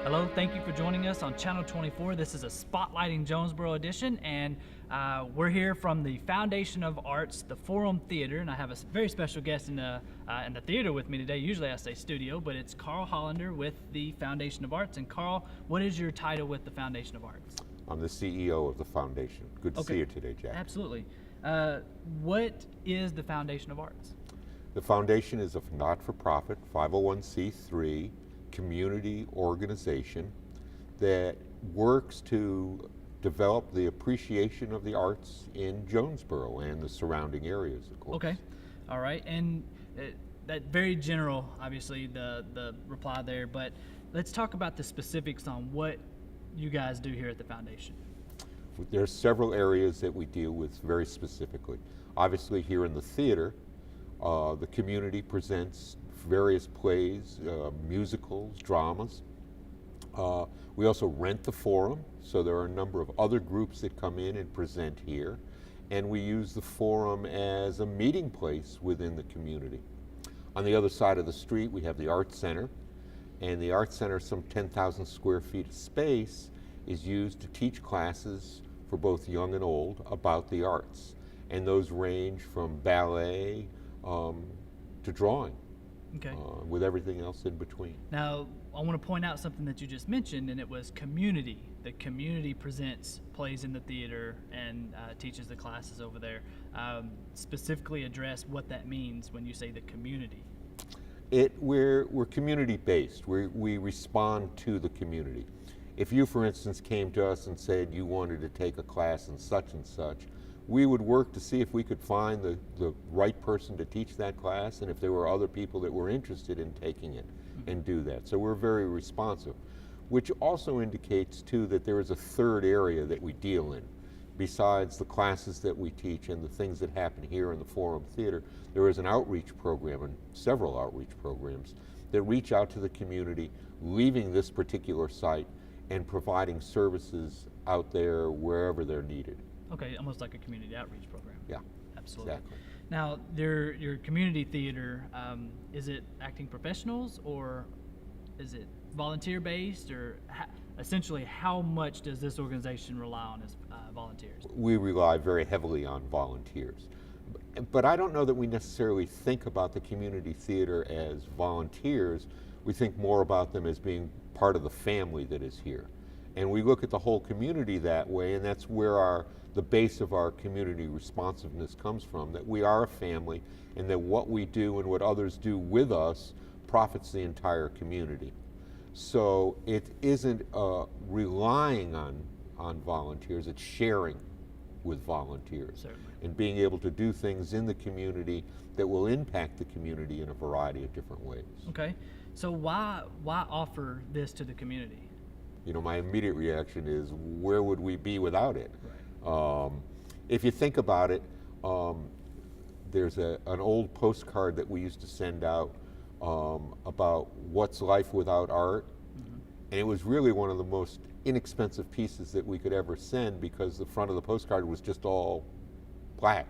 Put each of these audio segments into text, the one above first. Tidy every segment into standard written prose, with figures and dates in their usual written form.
Hello, thank you for joining us on Channel 24. This is a Spotlighting Jonesboro edition, and we're here from the Foundation of Arts, the Forum Theater, and I have a very special guest in the theater with me today. Usually I say studio, but it's Carl Hollander with the Foundation of Arts. And Carl, what is your title with the Foundation of Arts? I'm the CEO of the foundation. Good to see you today, Jack. Absolutely. What is the Foundation of Arts? The foundation is a not-for-profit 501c3 community organization that works to develop the appreciation of the arts in Jonesboro and the surrounding areas, of course. Okay, all right, and that very general, obviously, the reply there, but let's talk about the specifics on what you guys do here at the foundation. There are several areas that we deal with very specifically. Obviously, here in the theater, the community presents various plays, musicals, dramas. We also rent the forum, so there are a number of other groups that come in and present here, and we use the forum as a meeting place within the community. On the other side of the street, we have the Art Center, and the Art Center, some 10,000 square feet of space, is used to teach classes for both young and old about the arts, and those range from ballet to drawing. Okay. With everything else in between. Now, I want to point out something that you just mentioned, and it was community. The community presents plays in the theater and teaches the classes over there. Specifically address what that means when you say the community. We're community-based. We respond to the community. If you, for instance, came to us and said you wanted to take a class in such and such, we would work to see if we could find the right person to teach that class, and if there were other people that were interested in taking it, and do that. So we're very responsive, which also indicates too that there is a third area that we deal in. Besides the classes that we teach and the things that happen here in the Forum Theater, there is an outreach program and several outreach programs that reach out to the community, leaving this particular site and providing services out there wherever they're needed. Okay, almost like a community outreach program. Yeah, absolutely. Exactly. Now, your community theater, is it acting professionals or is it volunteer-based, or essentially how much does this organization rely on as volunteers? We rely very heavily on volunteers. But I don't know that we necessarily think about the community theater as volunteers. We think more about them as being part of the family that is here. And we look at the whole community that way, and that's where the base of our community responsiveness comes from, that we are a family and that what we do and what others do with us profits the entire community. So it isn't relying on volunteers, it's sharing with volunteers. Certainly. And being able to do things in the community that will impact the community in a variety of different ways. Okay, so why offer this to the community? You know, my immediate reaction is, where would we be without it? Right. If you think about it, there's an old postcard that we used to send out about what's life without art, and it was really one of the most inexpensive pieces that we could ever send, because the front of the postcard was just all black,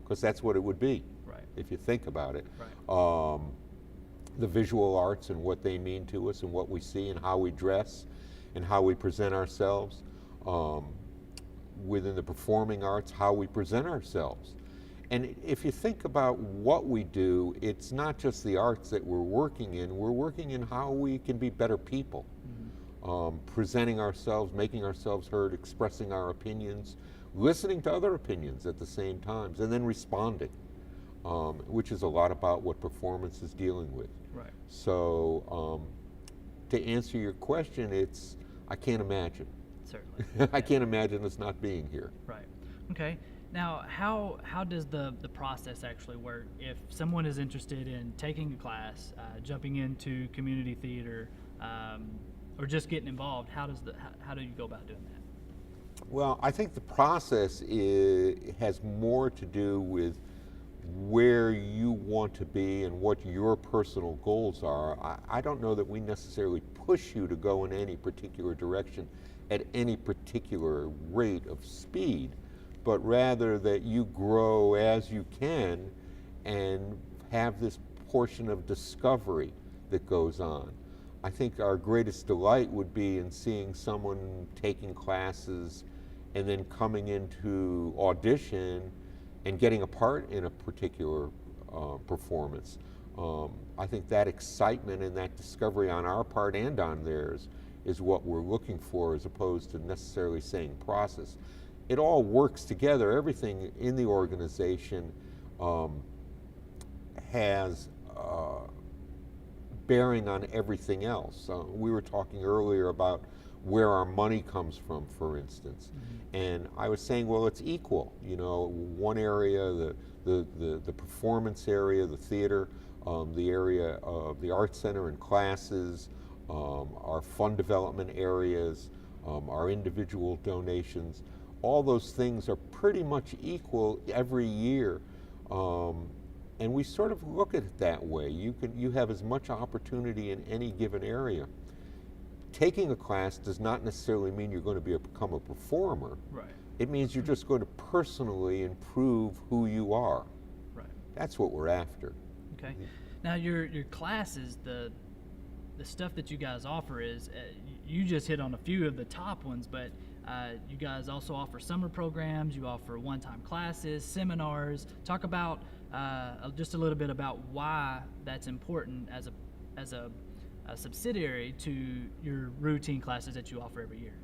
because that's what it would be, right, if you think about it. Right. The visual arts and what they mean to us and what we see and how we dress and how we present ourselves. Within the performing arts, how we present ourselves. And if you think about what we do, it's not just the arts that we're working in how we can be better people. Presenting ourselves, making ourselves heard, expressing our opinions, listening to other opinions at the same time, and then responding, which is a lot about what performance is dealing with. Right. So to answer your question, I can't imagine. Certainly. I can't imagine us not being here. Right. Okay. Now, how does the process actually work? If someone is interested in taking a class, jumping into community theater, or just getting involved, how do you go about doing that? Well, I think the process has more to do with where you want to be and what your personal goals are. I don't know that we necessarily push you to go in any particular direction at any particular rate of speed, but rather that you grow as you can and have this portion of discovery that goes on. I think our greatest delight would be in seeing someone taking classes and then coming into audition and getting a part in a particular performance. I think that excitement and that discovery on our part and on theirs is what we're looking for, as opposed to necessarily saying process. It all works together. Everything in the organization has bearing on everything else. We were talking earlier about where our money comes from, for instance. And I was saying, well, it's equal. You know, one area, the performance area, the theater, the area of the art center and classes, our fund development areas, our individual donations, all those things are pretty much equal every year. And we sort of look at it that way. You have as much opportunity in any given area. Taking a class does not necessarily mean you're going to become a performer. Right. It means you're just going to personally improve who you are. Right. That's what we're after. Okay. Now your classes, the stuff that you guys offer is, you just hit on a few of the top ones, but you guys also offer summer programs, you offer one-time classes, seminars. Talk about just a little bit about why that's important as a subsidiary to your routine classes that you offer every year.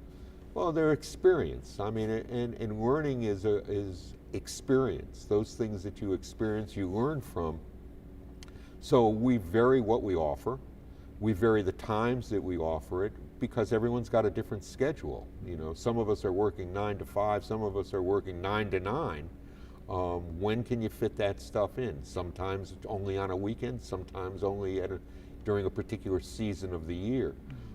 Well, they're experience. I mean, and learning is experience. Those things that you experience, you learn from. So we vary what we offer. We vary the times that we offer it, because everyone's got a different schedule. You know, some of us are working 9 to 5, some of us are working 9 to 9. When can you fit that stuff in? Sometimes only on a weekend, sometimes only during a particular season of the year.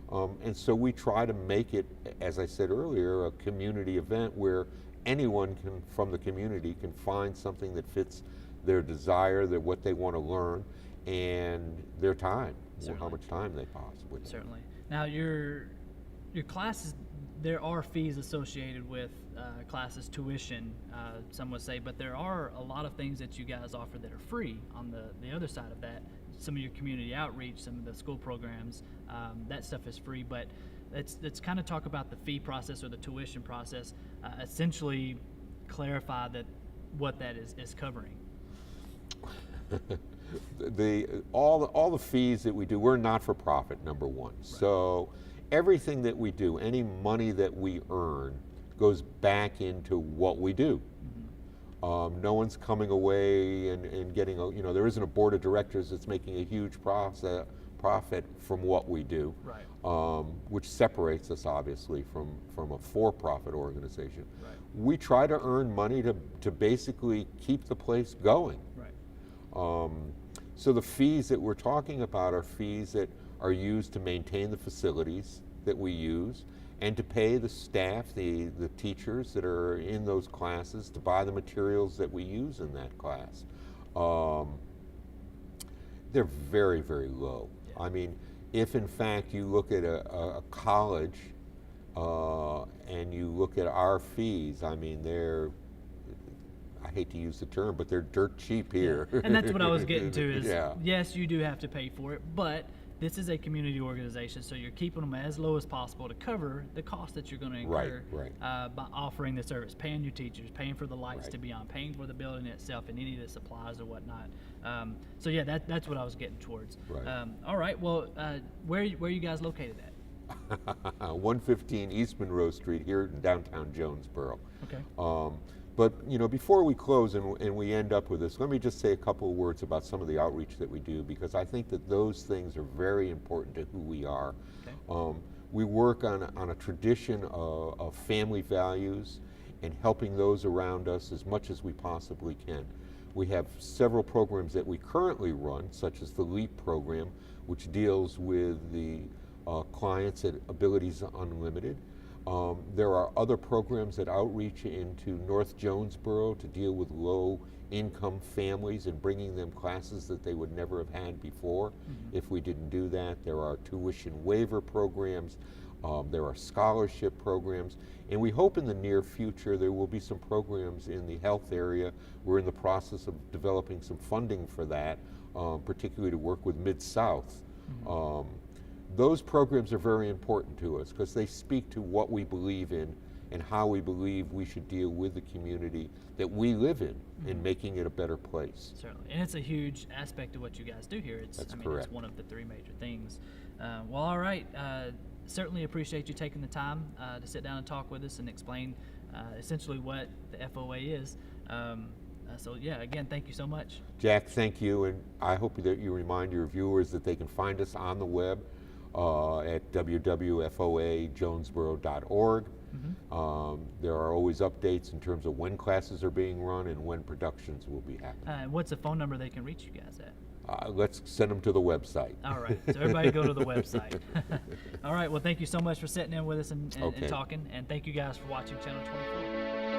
And so we try to make it, as I said earlier, a community event where anyone from the community can find something that fits their desire, what they want to learn, and their time, or how much time they possibly have. Certainly. Now your classes, there are fees associated with classes, tuition, some would say, but there are a lot of things that you guys offer that are free on the other side of that. Some of your community outreach, some of the school programs, that stuff is free, but let's kind of talk about the fee process or the tuition process, essentially clarify what that is covering. All the fees that we do, we're not for profit, number one. Right. So everything that we do, any money that we earn, goes back into what we do. No one's coming away and getting there isn't a board of directors that's making a huge profit from what we do, right. Which separates us obviously from a for-profit organization. Right. We try to earn money to basically keep the place going. Right. So the fees that we're talking about are fees that are used to maintain the facilities that we use, and to pay the staff, the teachers that are in those classes, to buy the materials that we use in that class. They're very, very low. Yeah. I mean, if in fact you look at a college and you look at our fees, I mean, I hate to use the term, but they're dirt cheap here. Yeah. And that's what I was getting to is, yes, you do have to pay for it, but this is a community organization, so you're keeping them as low as possible to cover the cost that you're going to incur by offering the service, paying your teachers, paying for the lights to be on, paying for the building itself and any of the supplies or whatnot. So yeah, that's what I was getting towards. Right. All right, well, where are you guys located at? 115 East Monroe Street here in downtown Jonesboro. Okay. But before we close and we end up with this, let me just say a couple of words about some of the outreach that we do, because I think that those things are very important to who we are. Okay. We work on a tradition of family values and helping those around us as much as we possibly can. We have several programs that we currently run, such as the LEAP program, which deals with the clients at Abilities Unlimited. There are other programs that outreach into North Jonesboro to deal with low-income families and bringing them classes that they would never have had before if we didn't do that. There are tuition waiver programs. There are scholarship programs. And we hope in the near future there will be some programs in the health area. We're in the process of developing some funding for that, particularly to work with Mid-South. those programs are very important to us because they speak to what we believe in and how we believe we should deal with the community that we live in making it a better place. Certainly, and it's a huge aspect of what you guys do here. That's I mean, correct. It's one of the three major things. Well, all right. Certainly appreciate you taking the time to sit down and talk with us and explain essentially what the FOA is. So yeah, again, thank you so much. Jack, thank you, and I hope that you remind your viewers that they can find us on the web at www.foajonesboro.org. There are always updates in terms of when classes are being run and when productions will be happening. What's the phone number they can reach you guys at? Let's send them to the website. All right, so everybody go to the website. All right, well, thank you so much for sitting in with us and Okay. talking, and thank you guys for watching Channel 24.